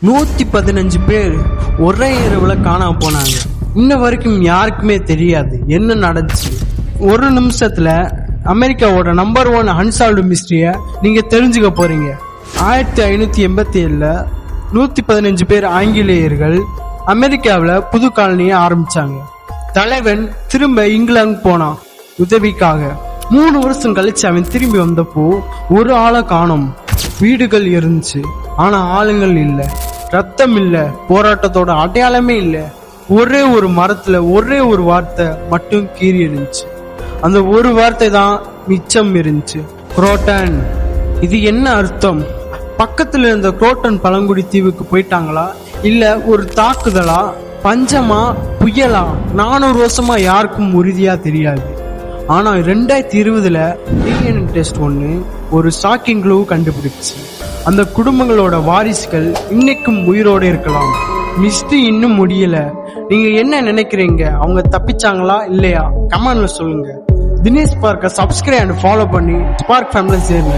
115 பேர் ஒரே இரவுல காணாம போனாங்க. இன்ன வரைக்கும் யாருக்குமே தெரியாது என்ன நடந்துச்சு. ஒரு நிமிஷத்துல அமெரிக்காவோட நம்பர் 1 அன்சால்வ்டு மிஸ்டரிய நீங்க தெரிஞ்சுக்க போறீங்க. 1587 115 பேர் ஆங்கிலேயர்கள் அமெரிக்காவில் புது காலனியை ஆரம்பிச்சாங்க. தலைவன் திரும்ப இங்கிலாந்து போனான் உதவிக்காக. 3 வருஷம் கழிச்சு அவன் திரும்பி வந்தப்போ ஒரு ஆளை காணோம். வீடுகள் இருந்துச்சு, ஆனா ஆளுங்கள் இல்ல, ரத்தம் இல்ல, போராட்டத்தோட அடையாளமே இல்ல. ஒரே ஒரு மரத்துல ஒரே ஒரு வார்த்தை மட்டும் கீறி இருந்துச்சு. அந்த ஒரு வார்த்தை தான் மிச்சம் இருந்துச்சு, குரோட்டன். இது என்ன அர்த்தம்? பக்கத்துல இருந்த குரோட்டன் பழங்குடி தீவுக்கு போயிட்டாங்களா, இல்ல ஒரு தாக்குதலா, பஞ்சமா, புயலா? 400 வருஷமா யாருக்கும் உறுதியா தெரியாது. ஆனா 2020 டிஎன்ஏ டெஸ்ட் ஒண்ணு ஒரு ஷாக்கிங் க்ளூ கண்டுபிடிச்சு. அந்த குடும்பங்களோட வாரிசுகள் இன்னைக்கும் உயிரோட இருக்கலாம். மிஸ்ட்ரி இன்னும் முடியல. நீங்க என்ன நினைக்கிறீங்க? அவங்க தப்பிச்சாங்களா இல்லையா? கமெண்ட்ல சொல்லுங்க. தினேஷ் ஸ்பார்க்க சப்ஸ்கிரைப் அண்ட் ஃபாலோ பண்ணி ஸ்பார்க் ஃபேமிலில சேருங்க.